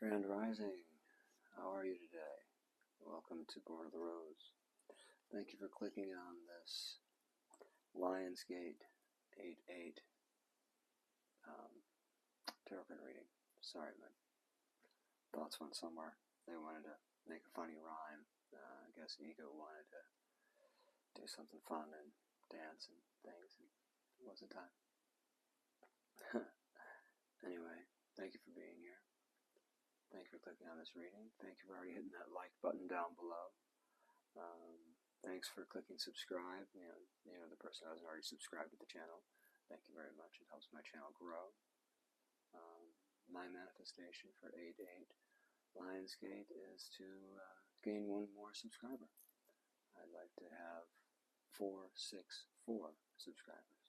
Grand Rising, how are you today? Welcome to Born of the Rose. Thank you for clicking on this Lionsgate 8-8 tarot card reading. Sorry, my thoughts went somewhere. They wanted to make a funny rhyme. I guess Ego wanted to do something fun and dance and things, and it wasn't time. Anyway, thank you for being here. Thank you for clicking on this reading. Thank you for already hitting that like button down below. Thanks for clicking subscribe. You know the person who hasn't already subscribed to the channel. Thank you very much. It helps my channel grow. My manifestation for 8-8 Lionsgate is to gain one more subscriber. I'd like to have 464 subscribers.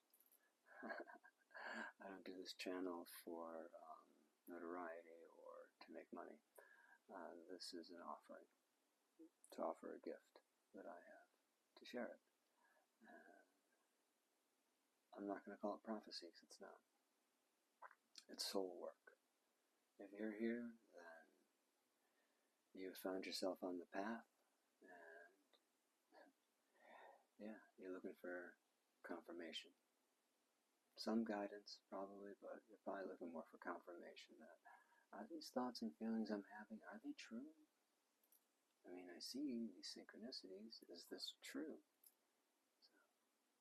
I don't do this channel for notoriety or to make money. This is an offering, to offer a gift that I have, to share it. I'm not going to call it prophecy, because it's not. It's soul work. If you're here, then you found yourself on the path, and yeah, you're looking for confirmation. Some guidance, probably, but you're probably looking more for confirmation that, are these thoughts and feelings I'm having, are they true? I mean, I see these synchronicities. Is this true?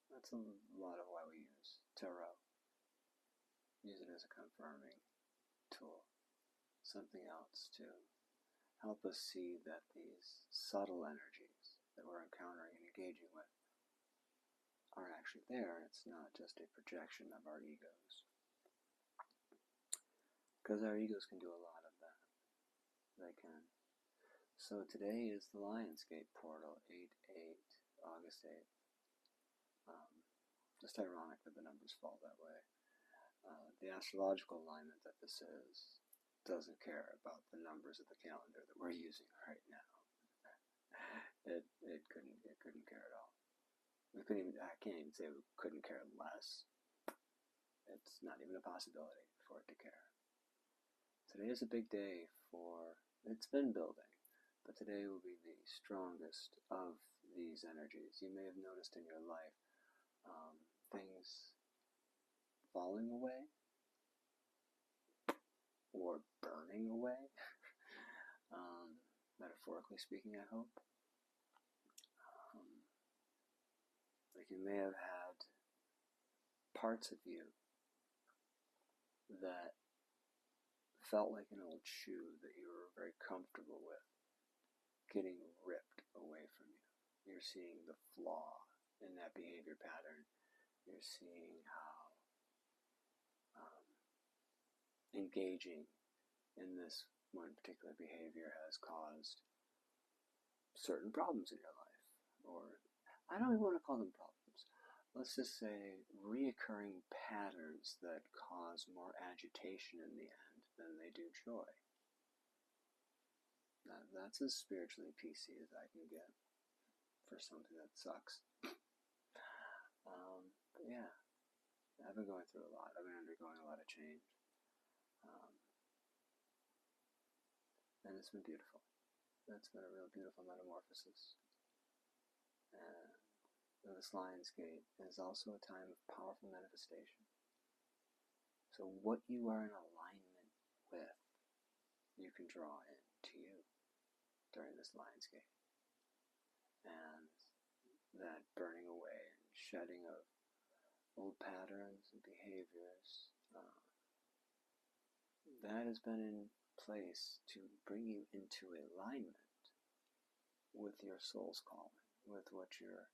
So that's a lot of why we use tarot. Use it as a confirming tool. Something else to help us see that these subtle energies that we're encountering and engaging with are actually there, and it's not just a projection of our egos. Because our egos can do a lot of that. They can. So today is the Lionsgate portal, 8-8, August 8th. Just ironic that the numbers fall that way. The astrological alignment that this is doesn't care about the numbers of the calendar that we're using right now. It couldn't care at all. I can't even say we couldn't care less. It's not even a possibility for it to care. Today is a big day for, it's been building, but today will be the strongest of these energies. You may have noticed in your life things falling away or burning away, metaphorically speaking, I hope. Like you may have had parts of you that felt like an old shoe that you were very comfortable with getting ripped away from you. You're seeing the flaw in that behavior pattern. You're seeing how engaging in this one particular behavior has caused certain problems in your life. Or, I don't even want to call them problems. Let's just say reoccurring patterns that cause more agitation in the end than they do joy. That's as spiritually PC as I can get for something that sucks. But yeah, I've been going through a lot. I've been undergoing a lot of change. And it's been beautiful. It's been a real beautiful metamorphosis. And this Lionsgate is also a time of powerful manifestation. So what you are in alignment with, you can draw into you during this Lionsgate. And that burning away and shedding of old patterns and behaviors, that has been in place to bring you into alignment with your soul's calling, with what your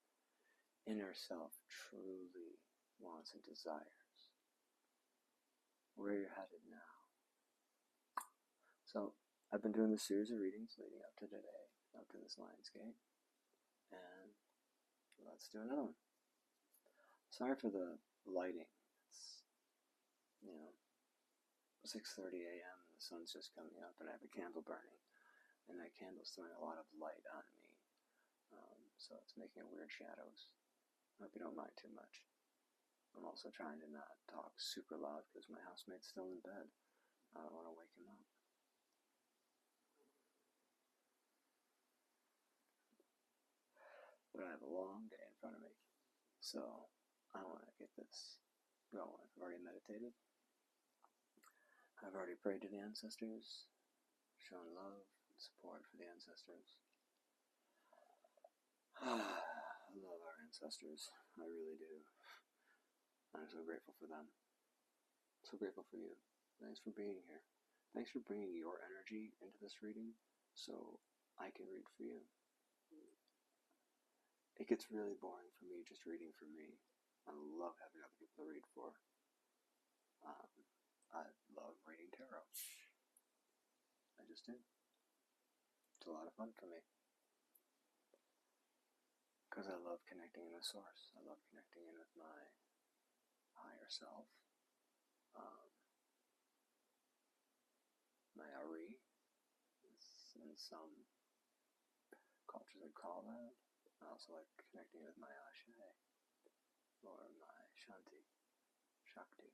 inner self truly wants and desires, where you're headed now. So I've been doing this series of readings leading up to today, up to this Lionsgate, and let's do another one. Sorry for the lighting. It's, 6:30 a.m. and the sun's just coming up, and I have a candle burning, and that candle's throwing a lot of light on me, so it's making weird shadows. I hope you don't mind too much. I'm also trying to not talk super loud because my housemate's still in bed. I don't want to wake him up. long day in front of me. So I want to get this going. I've already meditated. I've already prayed to the ancestors, shown love and support for the ancestors. I love our ancestors. I really do. I'm so grateful for them. So grateful for you. Thanks for being here. Thanks for bringing your energy into this reading so I can read for you. It gets really boring for me just reading for me. I love having other people to read for. I love reading tarot. I just do. It's a lot of fun for me. Because I love connecting in with Source. I love connecting in with my higher self. My Ari, in some cultures would call that. I also like connecting with my Ashe, or my Shanti, Shakti.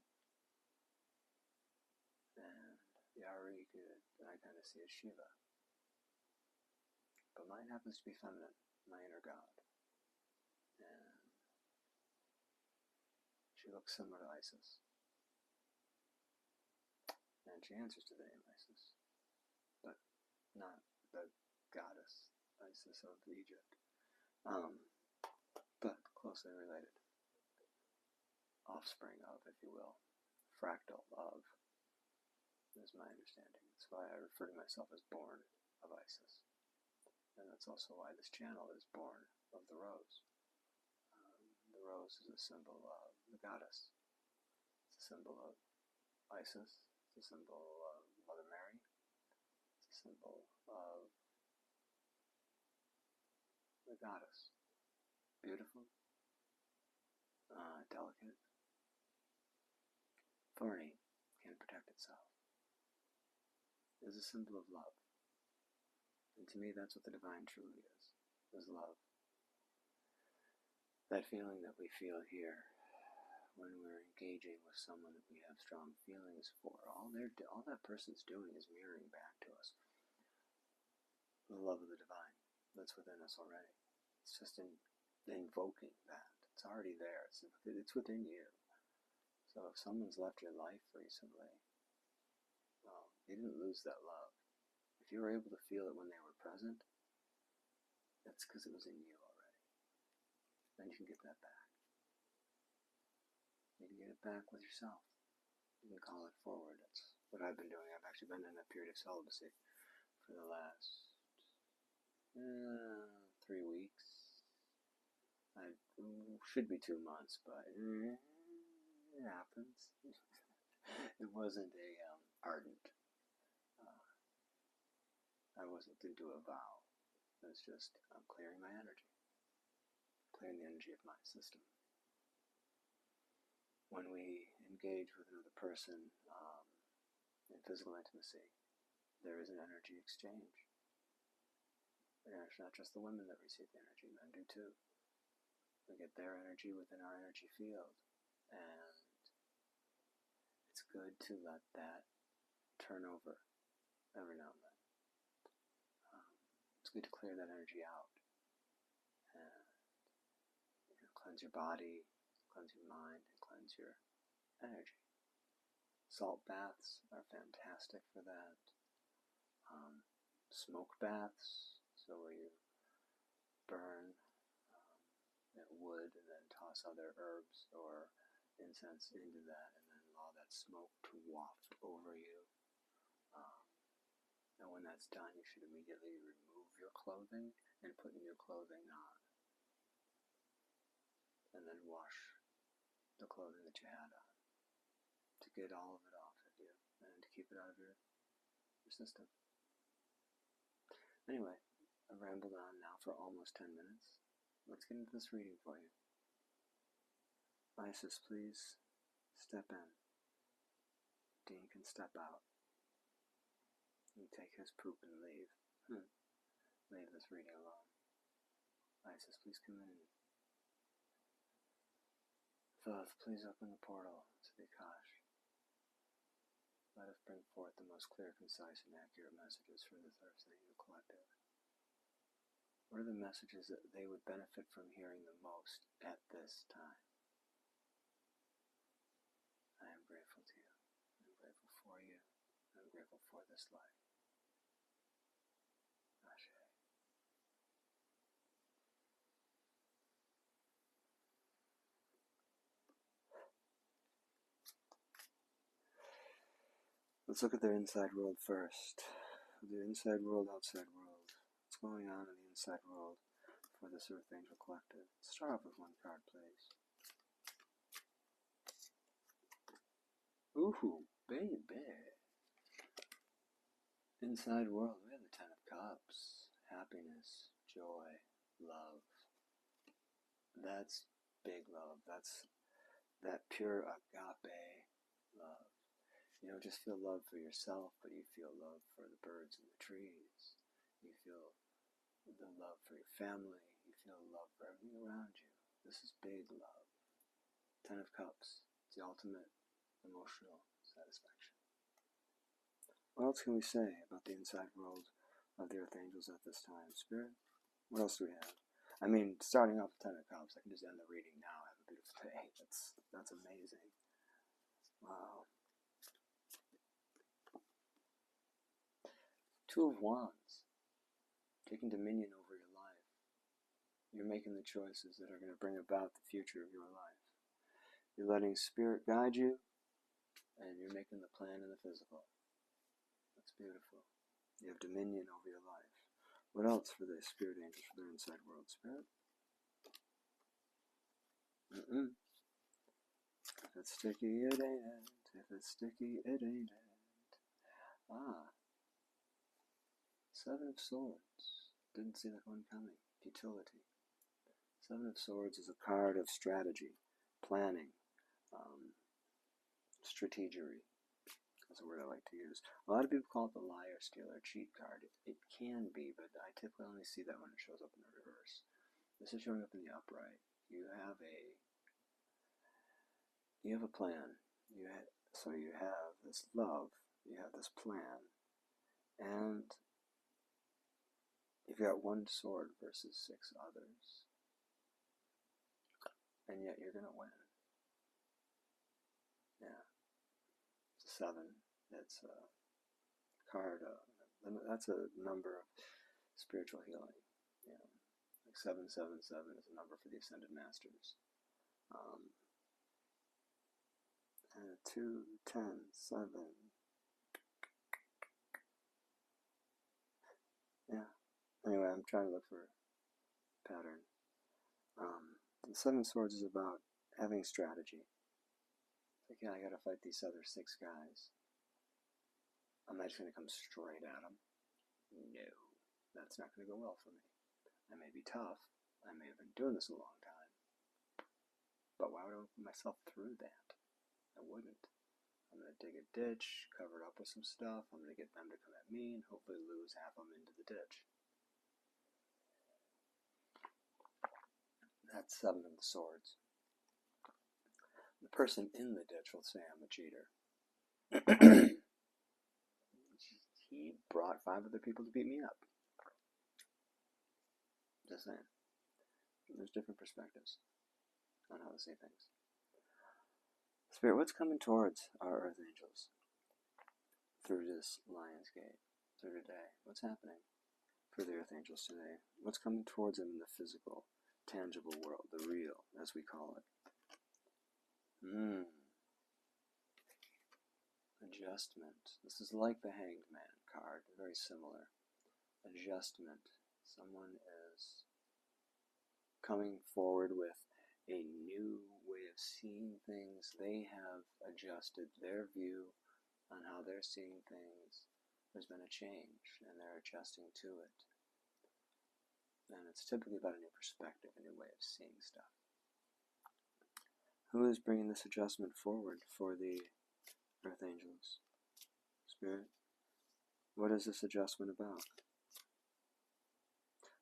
And the Ari I kind of see as Shiva. But mine happens to be feminine, my inner god. And she looks similar to Isis. And she answers to the name Isis. But not the goddess Isis of Egypt. But closely related. Offspring of, if you will. Fractal of, is my understanding. That's why I refer to myself as born of Isis. And that's also why this channel is born of the rose. The rose is a symbol of the goddess. It's a symbol of Isis. It's a symbol of Mother Mary. It's a symbol of the goddess. Beautiful, delicate, thorny, can protect itself. It's a symbol of love. And to me, that's what the divine truly is love. That feeling that we feel here when we're engaging with someone that we have strong feelings for, all that person's doing is mirroring back to us the love of the divine that's within us already. It's just invoking that. It's already there. It's within you. So if someone's left your life recently, well, you didn't lose that love. If you were able to feel it when they were present, that's because it was in you already. Then you can get that back. You can get it back with yourself. You can call it forward. That's what I've been doing. I've actually been in a period of celibacy for the last 3 weeks. Should be 2 months, but it happens. It wasn't a ardent. I wasn't into a vow. It was just I'm clearing my energy, clearing the energy of my system. When we engage with another person in physical intimacy, there is an energy exchange. And it's not just the women that receive the energy, men do too. We get their energy within our energy field, and it's good to let that turn over every now and then. It's good to clear that energy out and cleanse your body, cleanse your mind, and cleanse your energy. Salt baths are fantastic for that. Smoke baths, so where you burn wood and then toss other herbs or incense into that and then allow that smoke to waft over you. And when that's done, you should immediately remove your clothing and put new clothing on. And then wash the clothing that you had on to get all of it off of you and to keep it out of your system. Anyway, I've rambled on now for almost 10 minutes. Let's get into this reading for you. Isis, please step in. Dean can step out. And take his poop and leave. Leave this reading alone. Isis, please come in. Thoth, please open the portal to the Akash. Let us bring forth the most clear, concise, and accurate messages from this Earth Angel Collective. What are the messages that they would benefit from hearing the most at this time? I am grateful to you. I'm grateful for you. I'm grateful for this life. Ashe. Let's look at their inside world first. The inside world, outside world. What's going on in the inside world for this Earth Angel Collective? Let's start off with one card, please. Ooh, baby. Inside world, we have the Ten of Cups. Happiness, joy, love. That's big love. That's that pure agape love. You don't just feel love for yourself, but you feel love for the birds and the trees. You feel the love for your family. You feel love for everything around you. This is big love. Ten of Cups. It's the ultimate emotional satisfaction. What else can we say about the inside world of the Earth Angels at this time? Spirit? What else do we have? I mean, starting off with Ten of Cups, I can just end the reading now. Have a beautiful day. That's amazing. Wow. Two of Wands, taking dominion over your life. You're making the choices that are going to bring about the future of your life. You're letting Spirit guide you, and you're making the plan in the physical. That's beautiful. You have dominion over your life. What else for the Spirit Angels for their inside world? Spirit? If it's sticky, it ain't it. If it's sticky, it ain't it. Seven of Swords. Didn't see that one coming. Futility. Seven of Swords is a card of strategy, planning, strategery. That's a word I like to use. A lot of people call it the liar, stealer, cheat card. It can be, but I typically only see that when it shows up in the reverse. This is showing up in the upright. You have a plan. So you have this love. You have this plan, and you've got one sword versus 6 others, and yet you're gonna win. Yeah. It's a 7. It's a card. That's a number of spiritual healing. You know, like 777 is a number for the Ascended Masters. And 2, 10, 7. Yeah. Anyway, I'm trying to look for a pattern. The 7 of Swords is about having strategy. Like, yeah, I gotta fight these other 6 guys. I'm not just gonna come straight at them. No, that's not gonna go well for me. I may be tough. I may have been doing this a long time. But why would I put myself through that? I wouldn't. I'm gonna dig a ditch, cover it up with some stuff. I'm gonna get them to come at me and hopefully lose half of them into the ditch. That's 7 of the Swords. The person in the ditch will say I'm a cheater. He brought 5 other people to beat me up. Just saying. There's different perspectives on how to say things. Spirit, what's coming towards our Earth Angels through this Lion's Gate, through today? What's happening for the Earth Angels today? What's coming towards them in the physical, tangible world, the real, as we call it? Adjustment. This is like the Hanged Man card, very similar. Adjustment. Someone is coming forward with a new way of seeing things. They have adjusted their view on how they're seeing things. There's been a change, and they're adjusting to it. And it's typically about a new perspective, a new way of seeing stuff. Who is bringing this adjustment forward for the Earth Angels? Spirit, what is this adjustment about?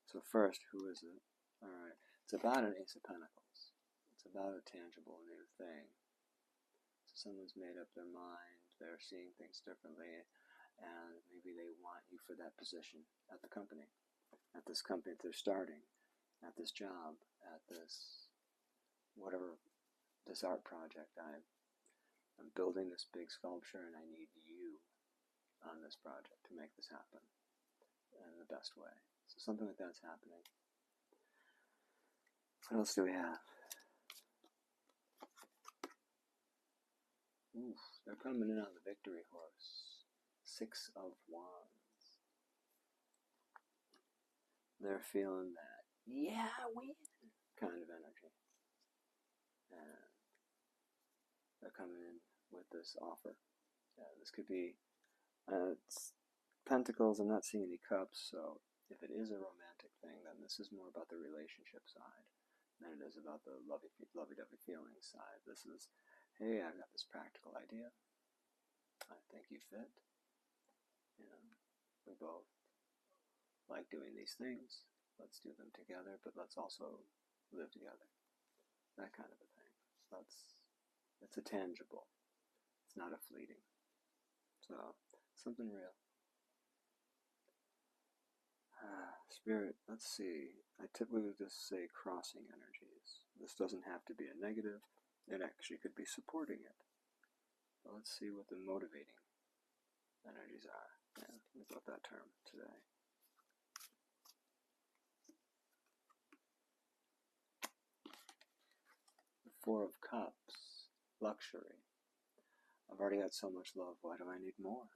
So first, who is it? Alright, it's about an Ace of Pentacles. It's about a tangible new thing. So someone's made up their mind, they're seeing things differently, and maybe they want you for that position at the company. at this company that they're starting, at this job, at this whatever, this art project. I'm building this big sculpture and I need you on this project to make this happen in the best way. So something like that's happening. What else do we have? Oof, they're coming in on the victory horse. 6 of Wands. They're feeling that, yeah, win kind of energy. And they're coming in with this offer. This could be, it's Pentacles. I'm not seeing any cups, so if it is a romantic thing, then this is more about the relationship side than it is about the lovey-dovey feelings side. This is, hey, I've got this practical idea. I think you fit. You know, we both like doing these things. Let's do them together, but let's also live together. That kind of a thing. It's a tangible. It's not a fleeting. So, something real. Spirit, let's see. I typically would just say crossing energies. This doesn't have to be a negative. It actually could be supporting it. But let's see what the motivating energies are. Yeah, think about that term today. The 4 of Cups, luxury. I've already got so much love, why do I need more?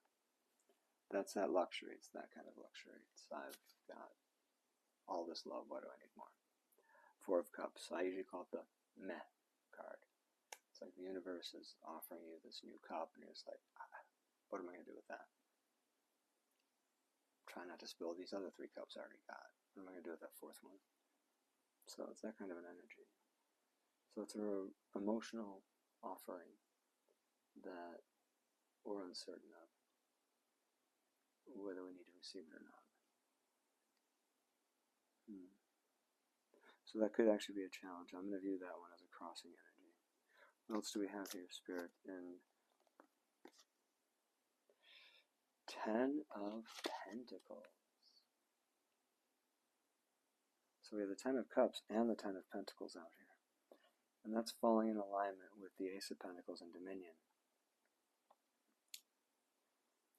That's that luxury, it's that kind of luxury. I've got all this love, why do I need more? 4 of Cups, I usually call it the meh card. It's like the universe is offering you this new cup, and you're just like, what am I going to do with that? Try not to spill these other 3 cups I already got. What am I going to do with that 4th one? So it's that kind of an energy. So it's an emotional offering that we're uncertain of, whether we need to receive it or not. So that could actually be a challenge. I'm going to view that one as a crossing energy. What else do we have here, Spirit? In 10 of Pentacles. So we have the 10 of Cups and the 10 of Pentacles out here. And that's falling in alignment with the Ace of Pentacles and Dominion.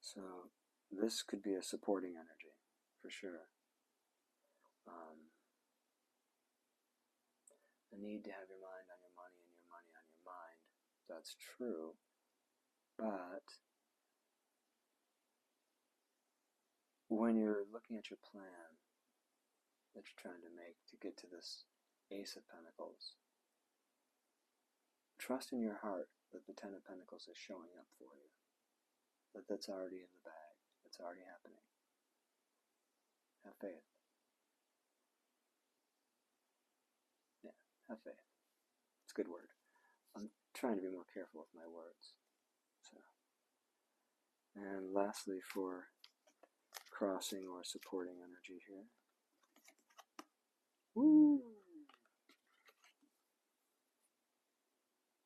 So this could be a supporting energy, for sure. The need to have your mind on your money and your money on your mind. That's true. But when you're looking at your plan that you're trying to make to get to this Ace of Pentacles, trust in your heart that the 10 of Pentacles is showing up for you. That's already in the bag. It's already happening. Have faith. Yeah, have faith. It's a good word. I'm trying to be more careful with my words. So, and lastly, for crossing or supporting energy here. Woo!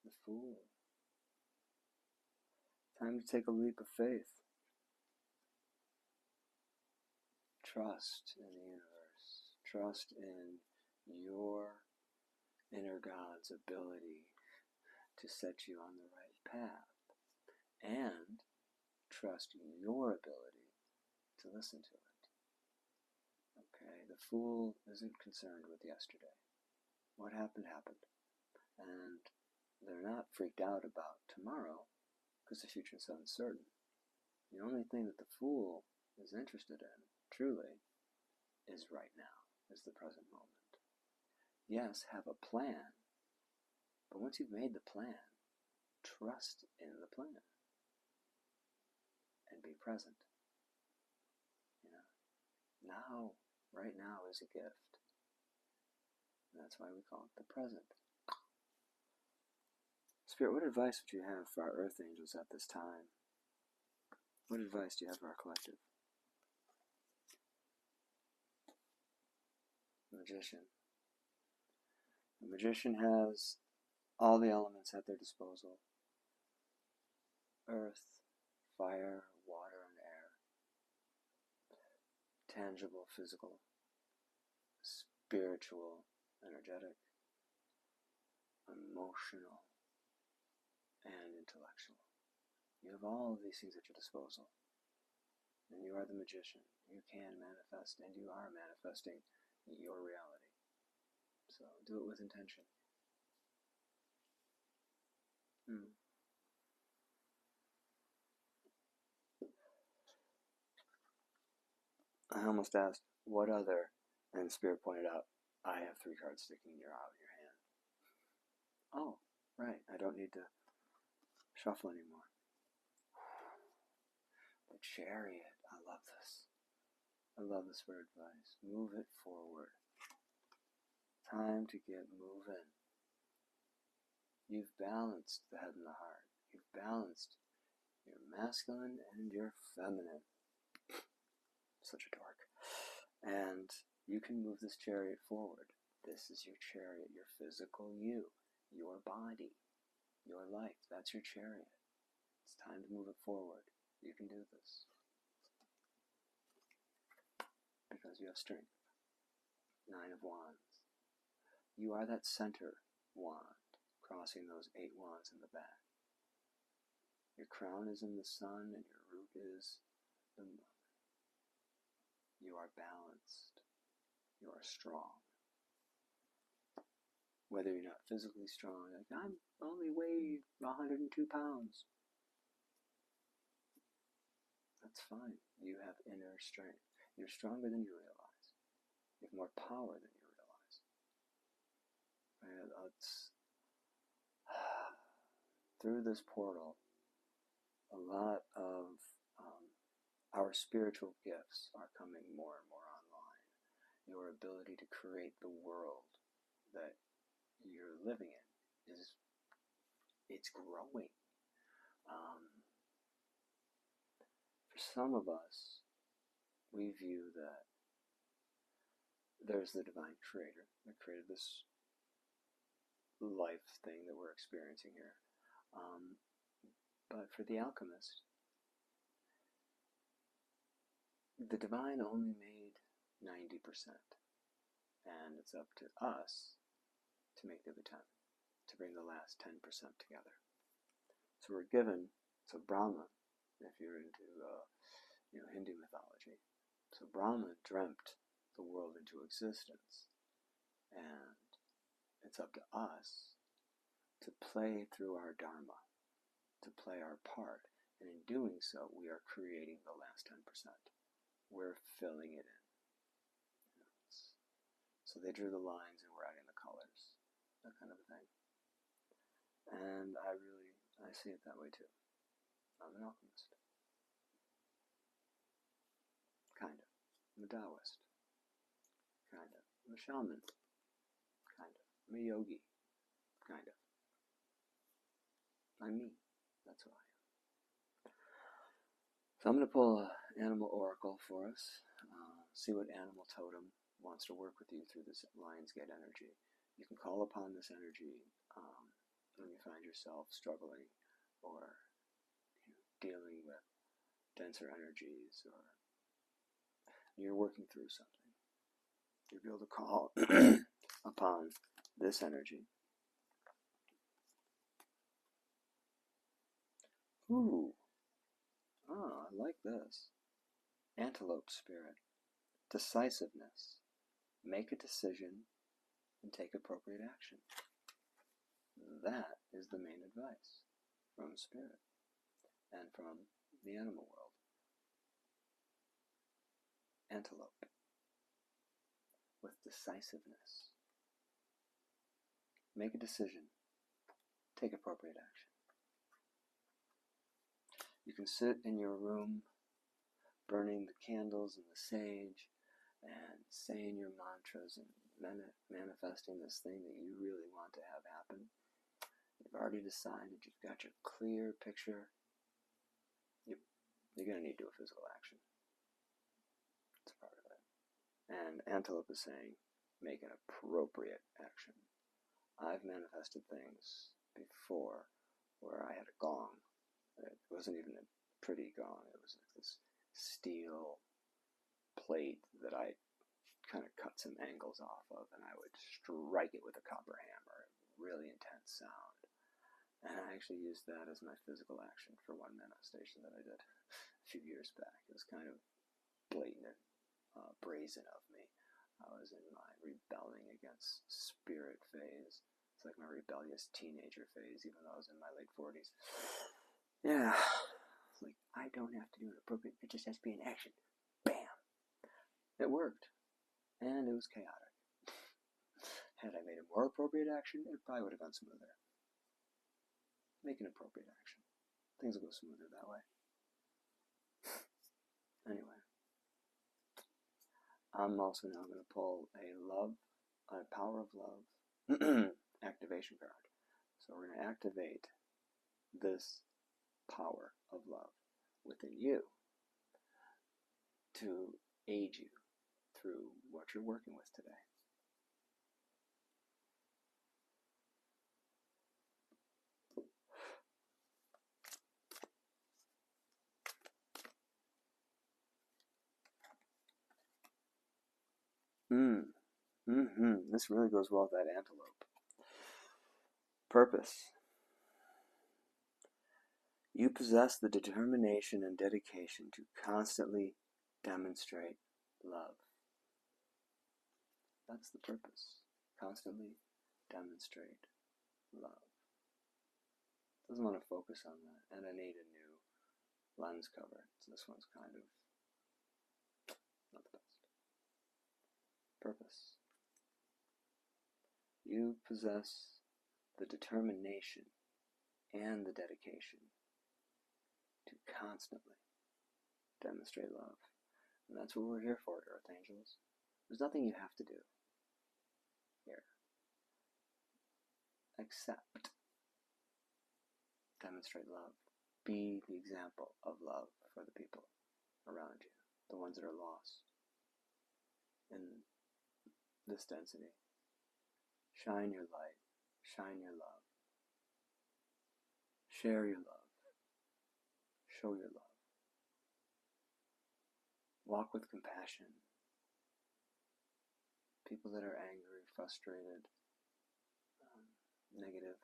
The Fool. Time to take a leap of faith. Trust in the universe. Trust in your inner God's ability to set you on the right path. And trust your ability to listen to it. Okay, the Fool isn't concerned with yesterday. What happened, happened. And they're not freaked out about tomorrow because the future is uncertain. The only thing that the Fool is interested in, truly, is right now, is the present moment. Yes, have a plan, but once you've made the plan, trust in the plan and be present. You know, now, right now is a gift. And that's why we call it the present. Spirit, what advice would you have for our Earth Angels at this time? What advice do you have for our collective? Magician. The Magician has all the elements at their disposal. Earth, fire, water, and air. Tangible, physical spiritual, energetic, emotional, and intellectual. You have all of these things at your disposal. And you are the magician. You can manifest, and you are manifesting your reality. So do it with intention. I almost asked, what other? And Spirit pointed out, I have 3 cards sticking out of your hand. Oh, right. I don't need to shuffle anymore. The Chariot. I love this. I love this for advice. Move it forward. Time to get moving. You've balanced the head and the heart. You've balanced your masculine and your feminine. Such a dork. And you can move this chariot forward. This is your chariot, your physical you, your body, your life. That's your chariot. It's time to move it forward. You can do this. Because you have strength. 9 of Wands. You are that center wand, crossing those 8 wands in the back. Your crown is in the sun and your root is the moon. You are balanced. You are strong. Whether you're not physically strong, like I'm only weigh 102 pounds. That's fine. You have inner strength. You're stronger than you realize. You have more power than you realize. And through this portal, a lot of our spiritual gifts are coming more and more online. Your ability to create the world that you're living in it's growing. For some of us, we view that there's the divine creator that created this life thing that we're experiencing here. But for the alchemist, the divine only made 90%, and it's up to us to make the other 10, to bring the last 10% together. So we're given, so Brahma, if you're into Hindu mythology, so Brahma dreamt the world into existence, and it's up to us to play through our dharma, to play our part, and in doing so, we are creating the last 10%. We're filling it in. So they drew the lines and we're adding the colors, that kind of a thing. And I see it that way too. I'm an alchemist. Kind of. I'm a Taoist. Kind of. I'm a shaman. Kind of. I'm a yogi. Kind of. I'm me. That's who I am. So I'm going to pull an animal oracle for us. See what animal totem wants to work with you through this Lionsgate energy. You can call upon this energy when you find yourself struggling or dealing with denser energies, or you're working through something. You'll be able to call upon this energy. Ooh. Ah, I like this. Antelope spirit. Decisiveness. Make a decision and take appropriate action. That is the main advice from Spirit and from the animal world. Antelope. With decisiveness. Make a decision. Take appropriate action. You can sit in your room burning the candles and the sage and saying your mantras and manifesting this thing that you really want to have happen. You've already decided, you've got your clear picture. You're going to need to do a physical action. It's part of it. And Antelope is saying, make an appropriate action. I've manifested things before where I had a gong. It wasn't even a pretty gong. It was like this steel plate that I kind of cut some angles off of, and I would strike it with a copper hammer. Really intense sound. And I actually used that as my physical action for one manifestation that I did a few years back. It was kind of blatant and brazen of me. I was in my rebelling against spirit phase. It's like my rebellious teenager phase, even though I was in my late 40s. Yeah. It's like, I don't have to do an appropriate, it just has to be an action. Bam! It worked. And it was chaotic. Had I made a more appropriate action, it probably would have gone smoother. Make an appropriate action. Things will go smoother that way. Anyway. I'm also now going to pull a Power of Love activation card. So we're going to activate this power of love within you to aid you through what you're working with today. This really goes well with that antelope. Purpose. You possess the determination and dedication to constantly demonstrate love. That's the purpose. Constantly demonstrate love. Doesn't want to focus on that. And I need a new lens cover. So this one's kind of not the best. Purpose. You possess the determination and the dedication to constantly demonstrate love. And that's what we're here for, Earth Angels. There's nothing you have to do here except demonstrate love. Be the example of love for the people around you, the ones that are lost in this density. Shine your light, shine your love, share your love, show your love. Walk with compassion. People that are angry, frustrated, negative,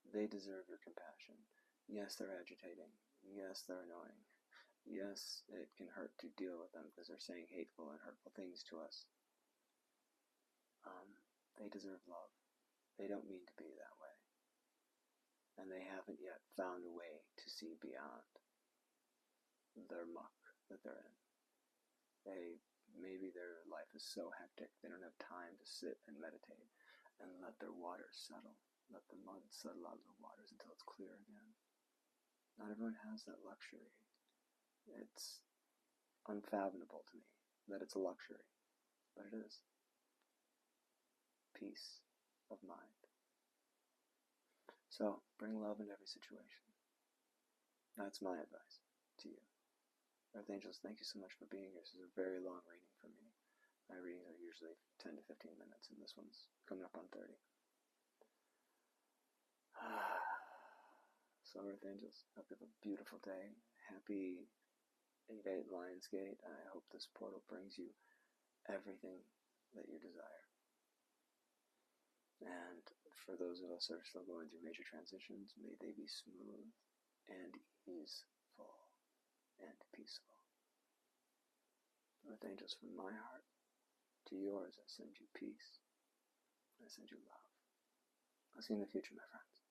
they deserve your compassion. Yes, they're agitating. Yes, they're annoying. Yes, it can hurt to deal with them because they're saying hateful and hurtful things to us. They deserve love. They don't mean to be that way. And they haven't yet found a way to see beyond their muck that they're in. Maybe their life is so hectic they don't have time to sit and meditate and let their waters settle. Let the mud settle out of the waters until it's clear again. Not everyone has that luxury. It's unfathomable to me that it's a luxury, but it is. Peace of mind. So, bring love in every situation. That's my advice to you. Earth Angels, thank you so much for being here. This is a very long reading for me. My readings are usually 10 to 15 minutes, and this one's coming up on 30. So, Earth Angels, hope you have a beautiful day. Happy 8-8 Lionsgate. I hope this portal brings you everything that you desire. And for those of us that are still going through major transitions, may they be smooth and easeful and peaceful. Earth Angels, from my heart to yours, I send you peace. I send you love. I'll see you in the future, my friends.